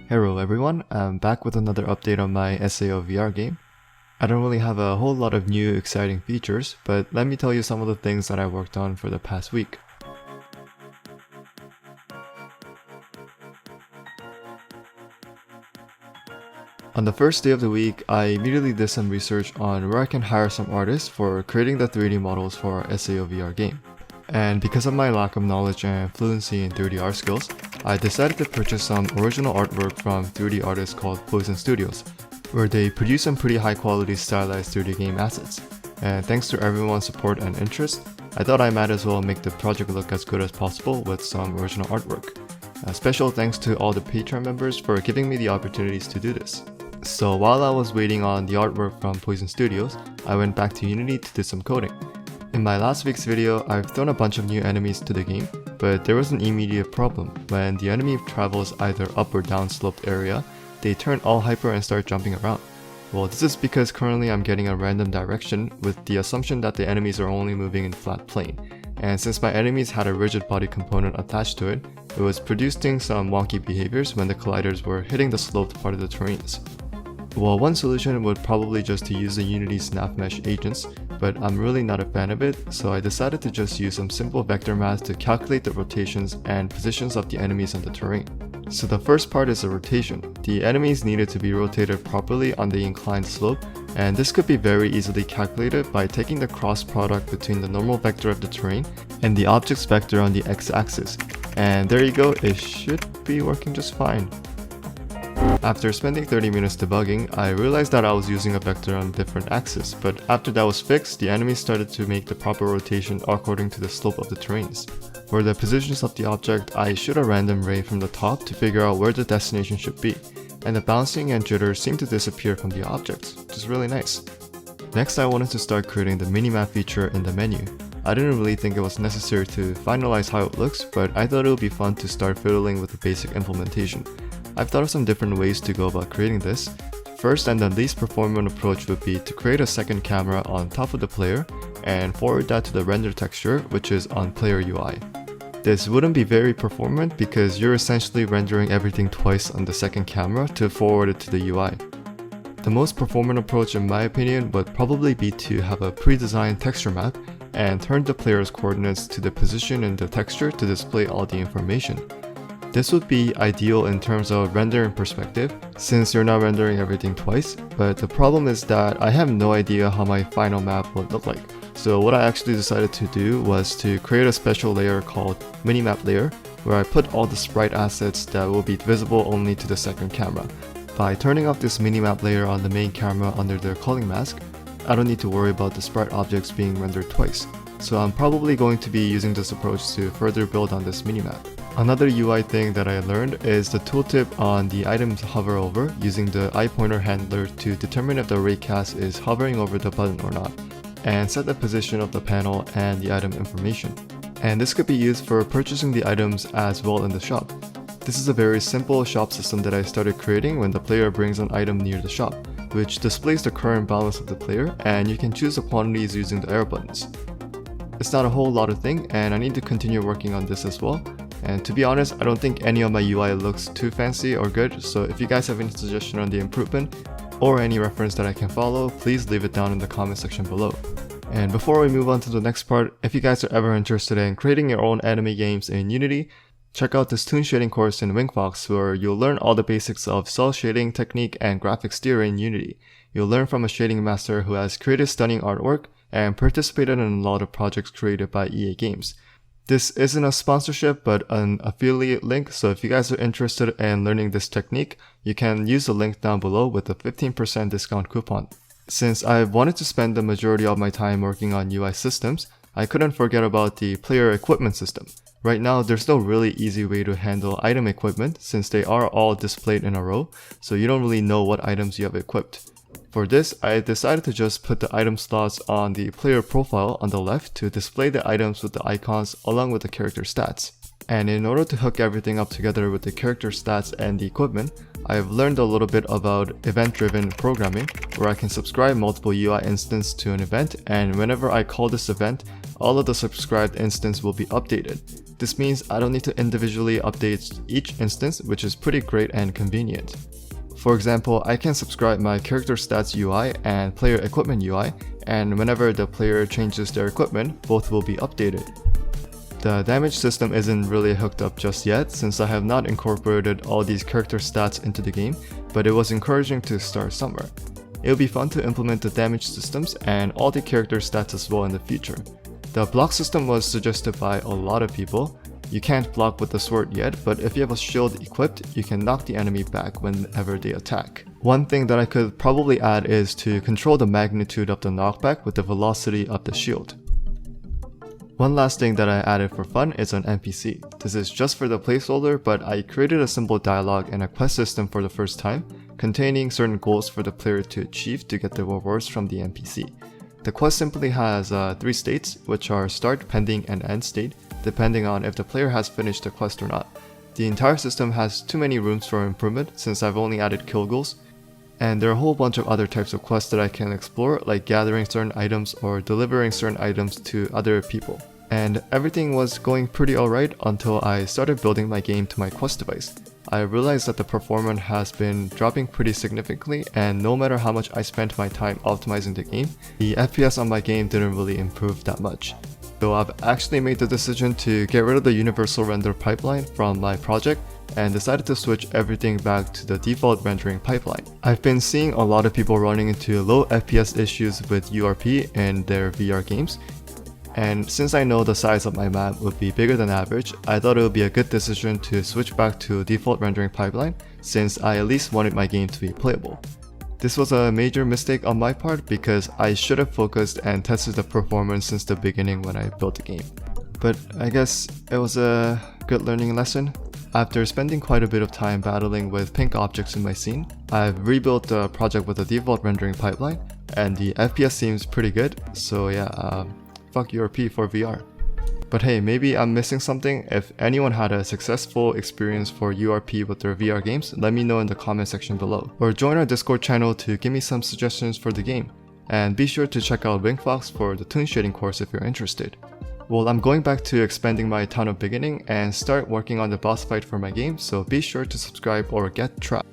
Hello everyone, I'm back with another update on my SAO VR game. I don't really have a whole lot of new exciting features, but let me tell you some of the things that I worked on for the past week. On the first day of the week, I immediately did some research on where I can hire some artists for creating the 3D models for our SAO VR game. And because of my lack of knowledge and fluency in 3D art skills, I decided to purchase some original artwork from 3D artists called Poison Studios, where they produce some pretty high quality stylized 3D game assets. And thanks to everyone's support and interest, I thought I might as well make the project look as good as possible with some original artwork. A special thanks to all the Patreon members for giving me the opportunities to do this. So while I was waiting on the artwork from Poison Studios, I went back to Unity to do some coding. In my last week's video, I've thrown a bunch of new enemies to the game, but there was an immediate problem. When the enemy travels either up or down sloped area, they turn all hyper and start jumping around. Well, this is because currently I'm getting a random direction with the assumption that the enemies are only moving in flat plane. And since my enemies had a rigid body component attached to it, it was producing some wonky behaviors when the colliders were hitting the sloped part of the terrains. Well, one solution would probably just to use the Unity snap mesh agents, but I'm really not a fan of it, so I decided to just use some simple vector math to calculate the rotations and positions of the enemies on the terrain. So the first part is the rotation. The enemies needed to be rotated properly on the inclined slope, and this could be very easily calculated by taking the cross product between the normal vector of the terrain and the object's vector on the x-axis. And there you go, it should be working just fine. After spending 30 minutes debugging, I realized that I was using a vector on a different axis, but after that was fixed, the enemies started to make the proper rotation according to the slope of the terrains. For the positions of the object, I shoot a random ray from the top to figure out where the destination should be, and the bouncing and jitters seem to disappear from the objects, which is really nice. Next, I wanted to start creating the minimap feature in the menu. I didn't really think it was necessary to finalize how it looks, but I thought it would be fun to start fiddling with the basic implementation. I've thought of some different ways to go about creating this. First and the least performant approach would be to create a second camera on top of the player and forward that to the render texture, which is on player UI. This wouldn't be very performant because you're essentially rendering everything twice on the second camera to forward it to the UI. The most performant approach in my opinion would probably be to have a pre-designed texture map and turn the player's coordinates to the position in the texture to display all the information. This would be ideal in terms of rendering perspective, since you're not rendering everything twice, but the problem is that I have no idea how my final map would look like. So what I actually decided to do was to create a special layer called minimap layer, where I put all the sprite assets that will be visible only to the second camera. By turning off this minimap layer on the main camera under the culling mask, I don't need to worry about the sprite objects being rendered twice. So I'm probably going to be using this approach to further build on this minimap. Another UI thing that I learned is the tooltip on the item to hover over using the eye pointer handler to determine if the raycast is hovering over the button or not, and set the position of the panel and the item information. And this could be used for purchasing the items as well in the shop. This is a very simple shop system that I started creating when the player brings an item near the shop, which displays the current balance of the player, and you can choose the quantities using the arrow buttons. It's not a whole lot of thing, and I need to continue working on this as well. And to be honest, I don't think any of my UI looks too fancy or good, so if you guys have any suggestion on the improvement or any reference that I can follow, please leave it down in the comment section below. And before we move on to the next part, if you guys are ever interested in creating your own anime games in Unity, check out this toon shading course in Wingfox where you'll learn all the basics of cell shading technique and graphics theory in Unity. You'll learn from a shading master who has created stunning artwork and participated in a lot of projects created by EA Games. This isn't a sponsorship but an affiliate link, so if you guys are interested in learning this technique, you can use the link down below with a 15% discount coupon. Since I wanted to spend the majority of my time working on UI systems, I couldn't forget about the player equipment system. Right now, there's no really easy way to handle item equipment since they are all displayed in a row, so you don't really know what items you have equipped. For this, I decided to just put the item slots on the player profile on the left to display the items with the icons along with the character stats. And in order to hook everything up together with the character stats and the equipment, I've learned a little bit about event-driven programming, where I can subscribe multiple UI instances to an event, and whenever I call this event, all of the subscribed instances will be updated. This means I don't need to individually update each instance, which is pretty great and convenient. For example, I can subscribe my character stats UI and player equipment UI, and whenever the player changes their equipment, both will be updated. The damage system isn't really hooked up just yet since I have not incorporated all these character stats into the game, but it was encouraging to start somewhere. It will be fun to implement the damage systems and all the character stats as well in the future. The block system was suggested by a lot of people. You can't block with the sword yet, but if you have a shield equipped, you can knock the enemy back whenever they attack. One thing that I could probably add is to control the magnitude of the knockback with the velocity of the shield. One last thing that I added for fun is an NPC. This is just for the placeholder, but I created a simple dialogue and a quest system for the first time, containing certain goals for the player to achieve to get the rewards from the NPC. The quest simply has 3 states, which are start, pending, and end state, depending on if the player has finished the quest or not. The entire system has too many rooms for improvement since I've only added kill goals, and there are a whole bunch of other types of quests that I can explore, like gathering certain items or delivering certain items to other people. And everything was going pretty alright until I started building my game to my quest device. I realized that the performance has been dropping pretty significantly, and no matter how much I spent my time optimizing the game, the FPS on my game didn't really improve that much. So I've actually made the decision to get rid of the universal render pipeline from my project and decided to switch everything back to the default rendering pipeline. I've been seeing a lot of people running into low FPS issues with URP in their VR games, and since I know the size of my map would be bigger than average, I thought it would be a good decision to switch back to default rendering pipeline since I at least wanted my game to be playable. This was a major mistake on my part because I should have focused and tested the performance since the beginning when I built the game. But I guess it was a good learning lesson. After spending quite a bit of time battling with pink objects in my scene, I've rebuilt the project with a default rendering pipeline, and the FPS seems pretty good, so yeah, fuck URP for VR. But hey, maybe I'm missing something. If anyone had a successful experience for URP with their VR games, let me know in the comment section below. Or join our Discord channel to give me some suggestions for the game. And be sure to check out Wingfox for the toon shading course if you're interested. Well, I'm going back to expanding my town of beginning and start working on the boss fight for my game, so be sure to subscribe or get trapped.